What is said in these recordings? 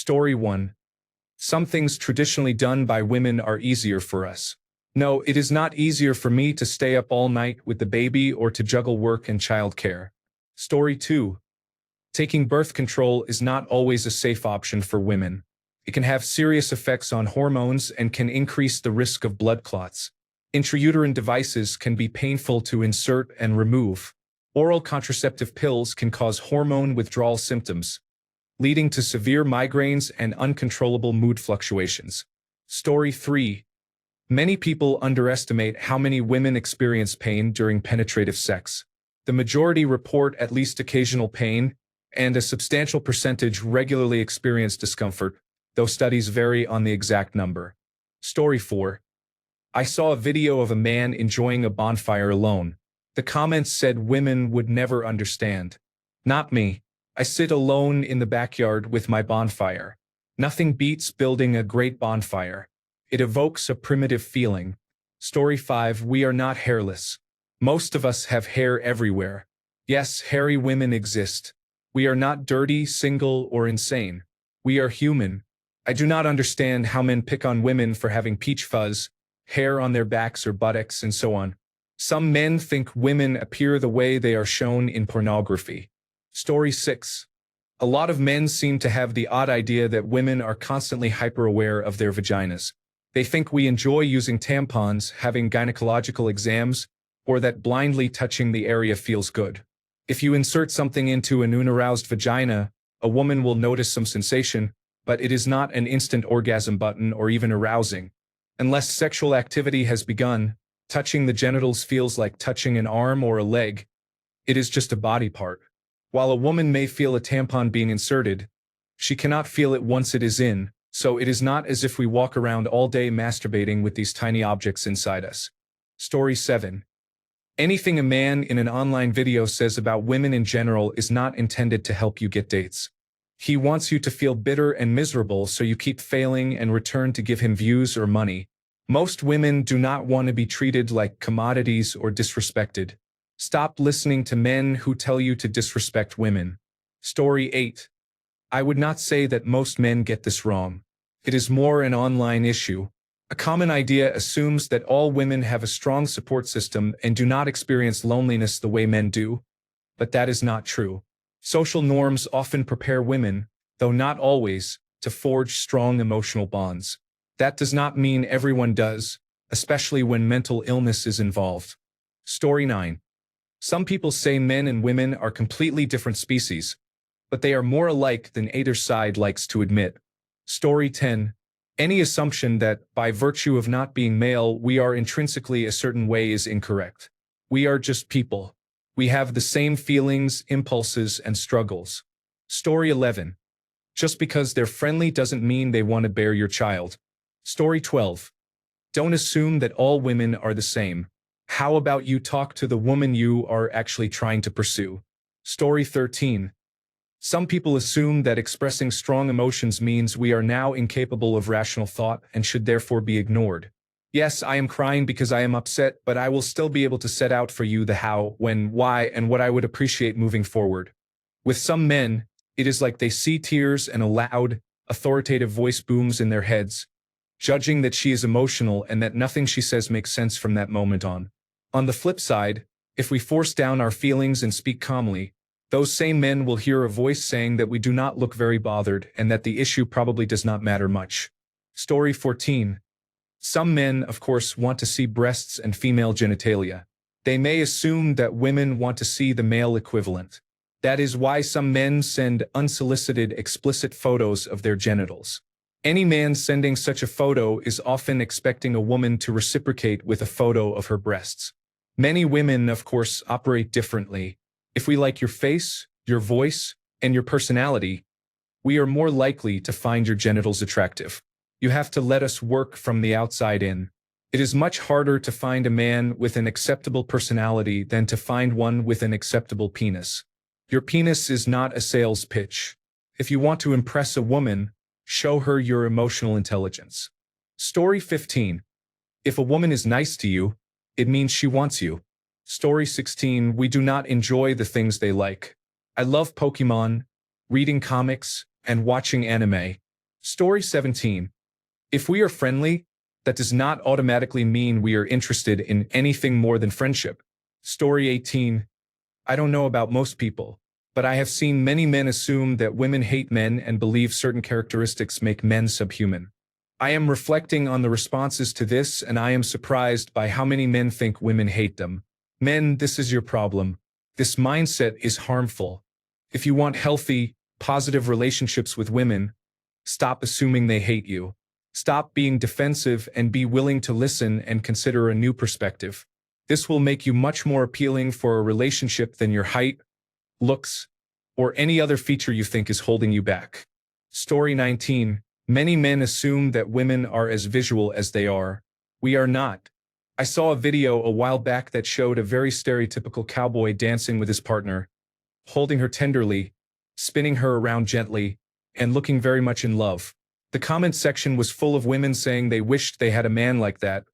Story 1. Some things traditionally done by women are easier for us. No, it is not easier for me to stay up all night with the baby or to juggle work and childcare. Story 2. Taking birth control is not always a safe option for women. It can have serious effects on hormones and can increase the risk of blood clots. Intrauterine devices can be painful to insert and remove. Oral contraceptive pills can cause hormone withdrawal symptoms, leading to severe migraines and uncontrollable mood fluctuations. Story 3. Many people underestimate how many women experience pain during penetrative sex. The majority report at least occasional pain, and a substantial percentage regularly experience discomfort, though studies vary on the exact number. Story 4. I saw a video of a man enjoying a bonfire alone. The comments said women would never understand. Not me. I sit alone in the backyard with my bonfire. Nothing beats building a great bonfire. It evokes a primitive feeling. Story 5. We are not hairless. Most of us have hair everywhere. Yes, hairy women exist. We are not dirty, single, or insane. We are human. I do not understand how men pick on women for having peach fuzz, hair on their backs or buttocks, and so on. Some men think women appear the way they are shown in pornography. Story 6. A lot of men seem to have the odd idea that women are constantly hyper-aware of their vaginas. They think we enjoy using tampons, having gynecological exams, or that blindly touching the area feels good. If you insert something into an unaroused vagina, a woman will notice some sensation, but it is not an instant orgasm button or even arousing. Unless sexual activity has begun, touching the genitals feels like touching an arm or a leg. It is just a body part. While a woman may feel a tampon being inserted, she cannot feel it once it is in, so it is not as if we walk around all day masturbating with these tiny objects inside us. Story 7. Anything a man in an online video says about women in general is not intended to help you get dates. He wants you to feel bitter and miserable, so you keep failing and return to give him views or money. Most women do not want to be treated like commodities or disrespected. Stop listening to men who tell you to disrespect women. Story 8. I would not say that most men get this wrong. It is more an online issue. A common idea assumes that all women have a strong support system and do not experience loneliness the way men do. But that is not true. Social norms often prepare women, though not always, to forge strong emotional bonds. That does not mean everyone does, especially when mental illness is involved. Story 9. Some people say men and women are completely different species, but they are more alike than either side likes to admit. Story 10. Any assumption that, by virtue of not being male, we are intrinsically a certain way is incorrect. We are just people. We have the same feelings, impulses, and struggles. Story 11. Just because they're friendly doesn't mean they want to bear your child. Story 12. Don't assume that all women are the same. How about you talk to the woman you are actually trying to pursue? Story 13. Some people assume that expressing strong emotions means we are now incapable of rational thought and should therefore be ignored. Yes, I am crying because I am upset, but I will still be able to set out for you the how, when, why, and what I would appreciate moving forward. With some men, it is like they see tears and a loud, authoritative voice booms in their heads, judging that she is emotional and that nothing she says makes sense from that moment on. On the flip side, if we force down our feelings and speak calmly, those same men will hear a voice saying that we do not look very bothered and that the issue probably does not matter much. Story 14. Some men, of course, want to see breasts and female genitalia. They may assume that women want to see the male equivalent. That is why some men send unsolicited, explicit photos of their genitals. Any man sending such a photo is often expecting a woman to reciprocate with a photo of her breasts. Many women, of course, operate differently. If we like your face, your voice, and your personality, we are more likely to find your genitals attractive. You have to let us work from the outside in. It is much harder to find a man with an acceptable personality than to find one with an acceptable penis. Your penis is not a sales pitch. If you want to impress a woman, show her your emotional intelligence. Story 15. If a woman is nice to you, it means she wants you. Story 16. We do not enjoy the things they like. I love Pokemon, reading comics, and watching anime. Story 17. If we are friendly, that does not automatically mean we are interested in anything more than friendship. Story 18. I don't know about most people, but I have seen many men assume that women hate men and believe certain characteristics make men subhuman. I am reflecting on the responses to this, and I am surprised by how many men think women hate them. Men, this is your problem. This mindset is harmful. If you want healthy, positive relationships with women, stop assuming they hate you. Stop being defensive and be willing to listen and consider a new perspective. This will make you much more appealing for a relationship than your height, looks, or any other feature you think is holding you back. Story 19. Many men assume that women are as visual as they are. We are not. I saw a video a while back that showed a very stereotypical cowboy dancing with his partner, holding her tenderly, spinning her around gently, and looking very much in love. The comment section was full of women saying they wished they had a man like that,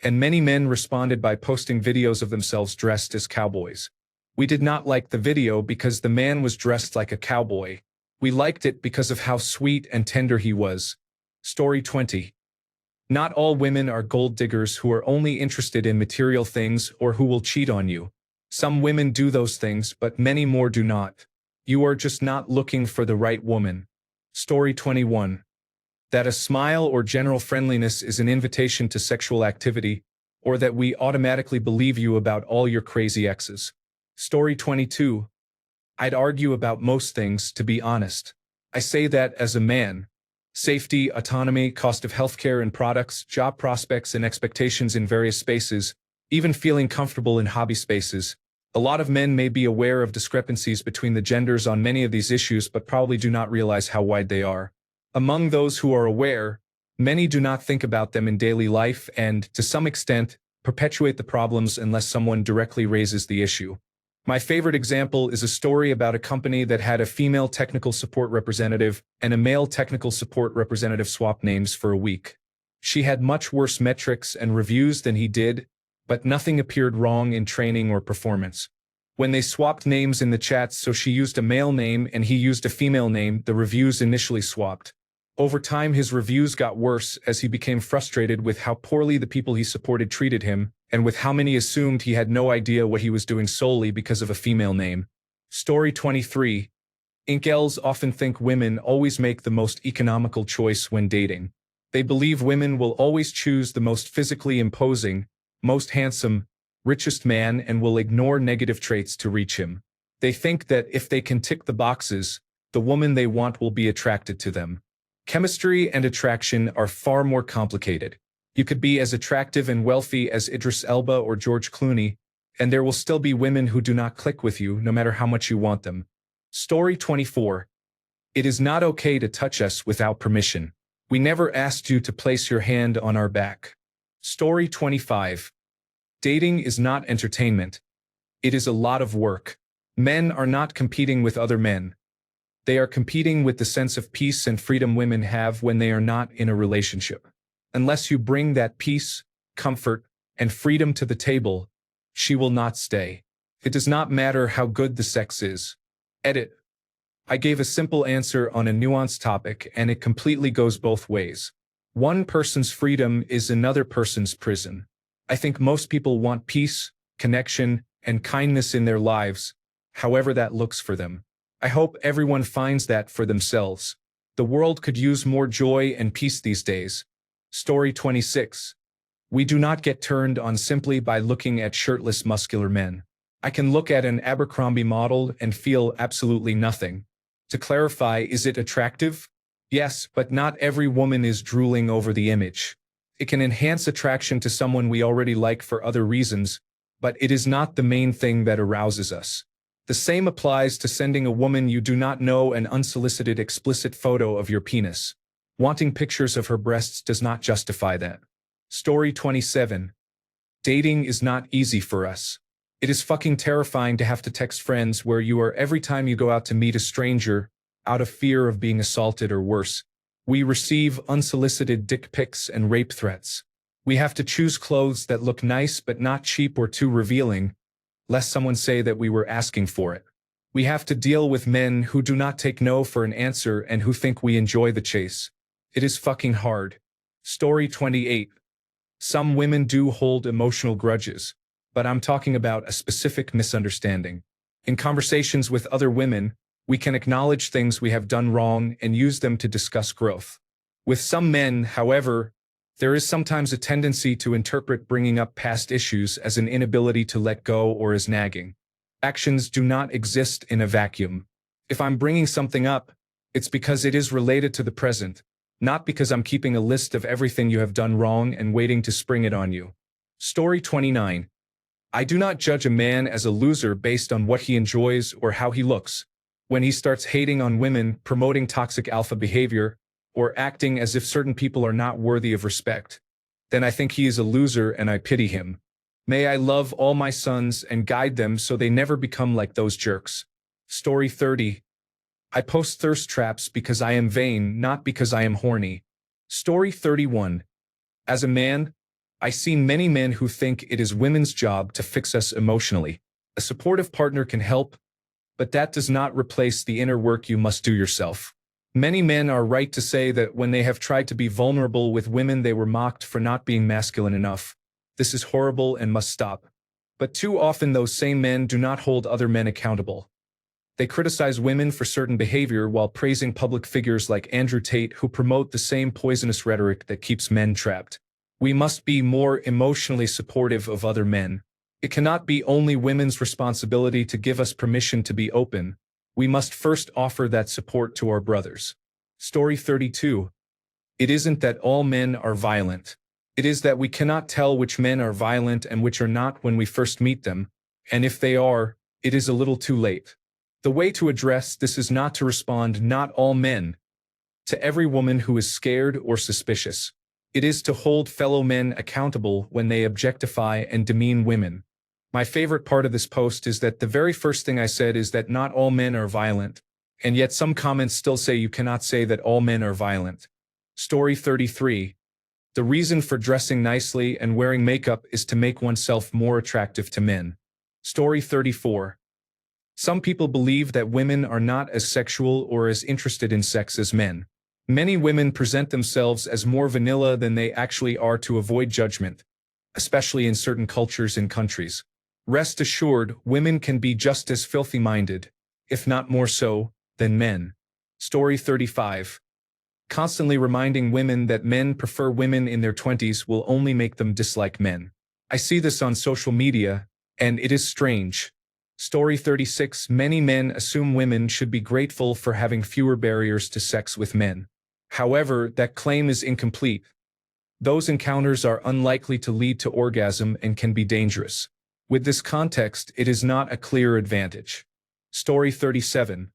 and many men responded by posting videos of themselves dressed as cowboys. We did not like the video because the man was dressed like a cowboy. We liked it because of how sweet and tender he was. Story 20. Not all women are gold diggers who are only interested in material things or who will cheat on you. Some women do those things, but many more do not. You are just not looking for the right woman. Story 21. That a smile or general friendliness is an invitation to sexual activity, or that we automatically believe you about all your crazy exes. Story 22. I'd argue about most things, to be honest. I say that as a man. Safety, autonomy, cost of healthcare and products, job prospects and expectations in various spaces, even feeling comfortable in hobby spaces. A lot of men may be aware of discrepancies between the genders on many of these issues, but probably do not realize how wide they are. Among those who are aware, many do not think about them in daily life and, to some extent, perpetuate the problems unless someone directly raises the issue. My favorite example is a story about a company that had a female technical support representative and a male technical support representative swap names for a week. She had much worse metrics and reviews than he did, but nothing appeared wrong in training or performance. When they swapped names in the chats, so she used a male name and he used a female name, the reviews initially swapped. Over time, his reviews got worse as he became frustrated with how poorly the people he supported treated him, and with how many assumed he had no idea what he was doing solely because of a female name. Story 23. Incels often think women always make the most economical choice when dating. They believe women will always choose the most physically imposing, most handsome, richest man and will ignore negative traits to reach him. They think that if they can tick the boxes, the woman they want will be attracted to them. Chemistry and attraction are far more complicated. You could be as attractive and wealthy as Idris Elba or George Clooney, and there will still be women who do not click with you no matter how much you want them. Story 24. It is not okay to touch us without permission. We never asked you to place your hand on our back. Story 25. Dating is not entertainment. It is a lot of work. Men are not competing with other men. They are competing with the sense of peace and freedom women have when they are not in a relationship. Unless you bring that peace, comfort, and freedom to the table, she will not stay. It does not matter how good the sex is. Edit. I gave a simple answer on a nuanced topic, and it completely goes both ways. One person's freedom is another person's prison. I think most people want peace, connection, and kindness in their lives, however that looks for them. I hope everyone finds that for themselves. The world could use more joy and peace these days. Story 26. We do not get turned on simply by looking at shirtless muscular men. I can look at an Abercrombie model and feel absolutely nothing. To clarify, is it attractive? Yes, but not every woman is drooling over the image. It can enhance attraction to someone we already like for other reasons, but it is not the main thing that arouses us. The same applies to sending a woman you do not know an unsolicited explicit photo of your penis. Wanting pictures of her breasts does not justify that. Story 27. Dating is not easy for us. It is fucking terrifying to have to text friends where you are every time you go out to meet a stranger, out of fear of being assaulted or worse. We receive unsolicited dick pics and rape threats. We have to choose clothes that look nice but not cheap or too revealing, lest someone say that we were asking for it. We have to deal with men who do not take no for an answer and who think we enjoy the chase. It is fucking hard. Story 28. Some women do hold emotional grudges, but I'm talking about a specific misunderstanding. In conversations with other women, we can acknowledge things we have done wrong and use them to discuss growth. With some men, however, there is sometimes a tendency to interpret bringing up past issues as an inability to let go or as nagging. Actions do not exist in a vacuum. If I'm bringing something up, it's because it is related to the present, not because I'm keeping a list of everything you have done wrong and waiting to spring it on you. Story 29. I do not judge a man as a loser based on what he enjoys or how he looks. When he starts hating on women, promoting toxic alpha behavior, or acting as if certain people are not worthy of respect, then I think he is a loser and I pity him. May I love all my sons and guide them so they never become like those jerks. Story 30. I post thirst traps because I am vain, not because I am horny. Story 31. As a man, I see many men who think it is women's job to fix us emotionally. A supportive partner can help, but that does not replace the inner work you must do yourself. Many men are right to say that when they have tried to be vulnerable with women, they were mocked for not being masculine enough. This is horrible and must stop. But too often those same men do not hold other men accountable. They criticize women for certain behavior while praising public figures like Andrew Tate who promote the same poisonous rhetoric that keeps men trapped. We must be more emotionally supportive of other men. It cannot be only women's responsibility to give us permission to be open. We must first offer that support to our brothers. Story 32. It isn't that all men are violent. It is that we cannot tell which men are violent and which are not when we first meet them, and if they are, it is a little too late. The way to address this is not to respond "not all men" to every woman who is scared or suspicious. It is to hold fellow men accountable when they objectify and demean women. My favorite part of this post is that the very first thing I said is that not all men are violent, and yet some comments still say you cannot say that all men are violent. Story 33. The reason for dressing nicely and wearing makeup is to make oneself more attractive to men. Story 34. Some people believe that women are not as sexual or as interested in sex as men. Many women present themselves as more vanilla than they actually are to avoid judgment, especially in certain cultures and countries. Rest assured, women can be just as filthy-minded, if not more so, than men. Story 35. Constantly reminding women that men prefer women in their 20s will only make them dislike men. I see this on social media, and it is strange. Story 36. Many men assume women should be grateful for having fewer barriers to sex with men. However, that claim is incomplete. Those encounters are unlikely to lead to orgasm and can be dangerous. With this context, it is not a clear advantage. Story 37.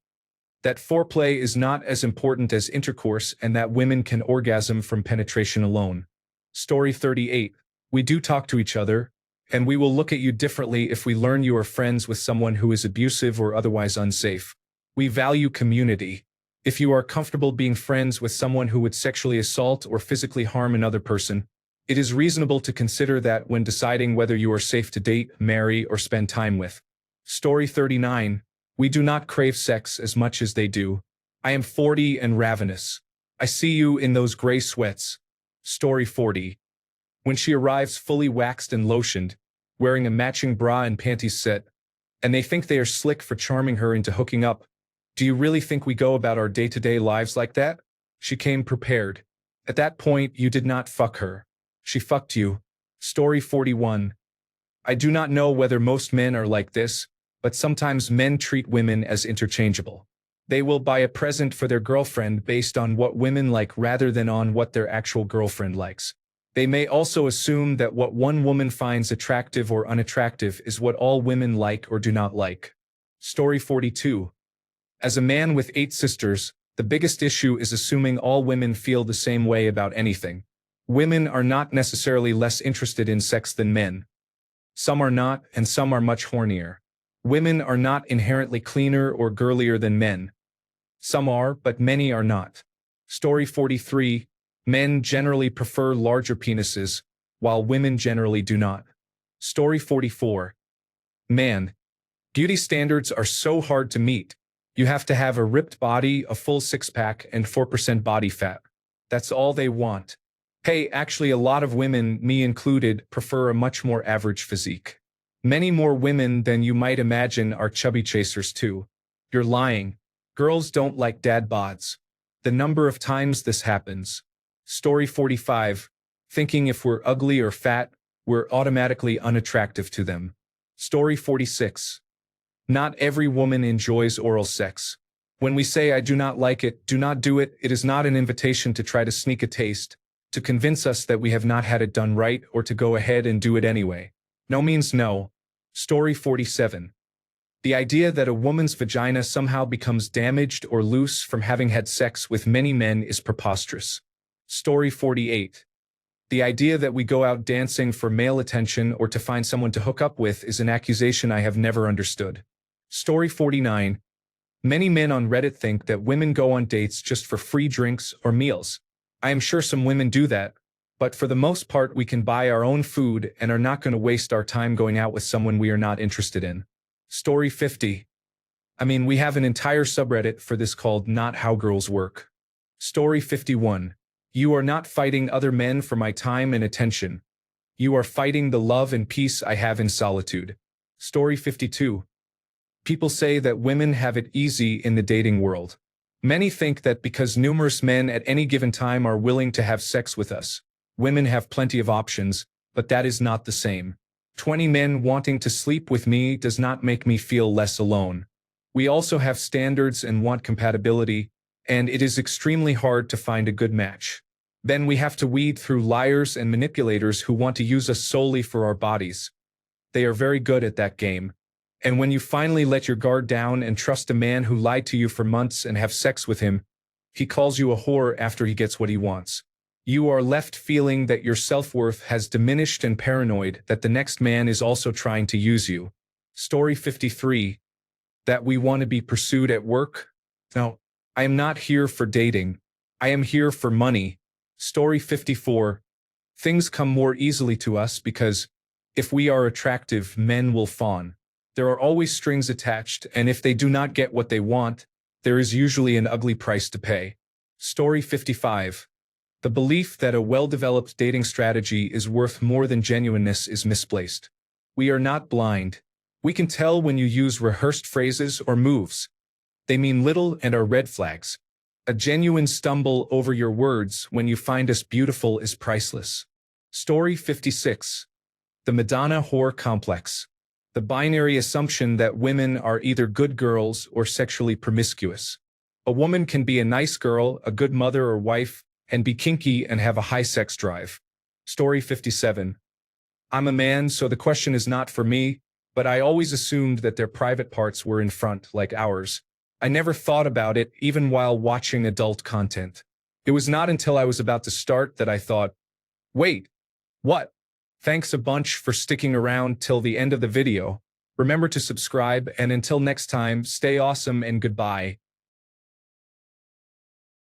That foreplay is not as important as intercourse and that women can orgasm from penetration alone. Story 38. We do talk to each other, and we will look at you differently if we learn you are friends with someone who is abusive or otherwise unsafe. We value community. If you are comfortable being friends with someone who would sexually assault or physically harm another person, it is reasonable to consider that when deciding whether you are safe to date, marry, or spend time with. Story 39. We do not crave sex as much as they do. I am 40 and ravenous. I see you in those gray sweats. Story 40. When she arrives fully waxed and lotioned, wearing a matching bra and panties set, and they think they are slick for charming her into hooking up, do you really think we go about our day-to-day lives like that? She came prepared. At that point, you did not fuck her. She fucked you. Story 41. I do not know whether most men are like this, but sometimes men treat women as interchangeable. They will buy a present for their girlfriend based on what women like rather than on what their actual girlfriend likes. They may also assume that what one woman finds attractive or unattractive is what all women like or do not like. Story 42. As a man with 8 sisters, the biggest issue is assuming all women feel the same way about anything. Women are not necessarily less interested in sex than men. Some are not, and some are much hornier. Women are not inherently cleaner or girlier than men. Some are, but many are not. Story 43. Men generally prefer larger penises, while women generally do not. Story 44. Man. Beauty standards are so hard to meet. You have to have a ripped body, a full six-pack, and 4% body fat. That's all they want. Hey, actually, a lot of women, me included, prefer a much more average physique. Many more women than you might imagine are chubby chasers too. You're lying. Girls don't like dad bods. The number of times this happens. Story 45. Thinking if we're ugly or fat, we're automatically unattractive to them. Story 46. Not every woman enjoys oral sex. When we say I do not like it, do not do it, it is not an invitation to try to sneak a taste, to convince us that we have not had it done right, or to go ahead and do it anyway. No means no. Story 47. The idea that a woman's vagina somehow becomes damaged or loose from having had sex with many men is preposterous. Story 48. The idea that we go out dancing for male attention or to find someone to hook up with is an accusation I have never understood. Story 49. Many men on Reddit think that women go on dates just for free drinks or meals. I am sure some women do that, but for the most part we can buy our own food and are not going to waste our time going out with someone we are not interested in. Story 50. We have an entire subreddit for this called Not How Girls Work. Story 51. You are not fighting other men for my time and attention. You are fighting the love and peace I have in solitude. Story 52. People say that women have it easy in the dating world. Many think that because numerous men at any given time are willing to have sex with us, women have plenty of options, but that is not the same. 20 men wanting to sleep with me does not make me feel less alone. We also have standards and want compatibility, and it is extremely hard to find a good match. Then we have to weed through liars and manipulators who want to use us solely for our bodies. They are very good at that game. And when you finally let your guard down and trust a man who lied to you for months and have sex with him, he calls you a whore after he gets what he wants. You are left feeling that your self-worth has diminished and paranoid that the next man is also trying to use you. Story 53. That we want to be pursued at work? No, I am not here for dating. I am here for money. Story 54. Things come more easily to us because if we are attractive, men will fawn. There are always strings attached, and if they do not get what they want, there is usually an ugly price to pay. Story 55. The belief that a well-developed dating strategy is worth more than genuineness is misplaced. We are not blind. We can tell when you use rehearsed phrases or moves. They mean little and are red flags. A genuine stumble over your words when you find us beautiful is priceless. Story 56. The Madonna whore complex. The binary assumption that women are either good girls or sexually promiscuous. A woman can be a nice girl, a good mother or wife, and be kinky and have a high sex drive. Story 57. I'm a man, so the question is not for me, but I always assumed that their private parts were in front, like ours. I never thought about it, even while watching adult content. It was not until I was about to start that I thought, wait, what? Thanks a bunch for sticking around till the end of the video. Remember to subscribe, and until next time, stay awesome and goodbye.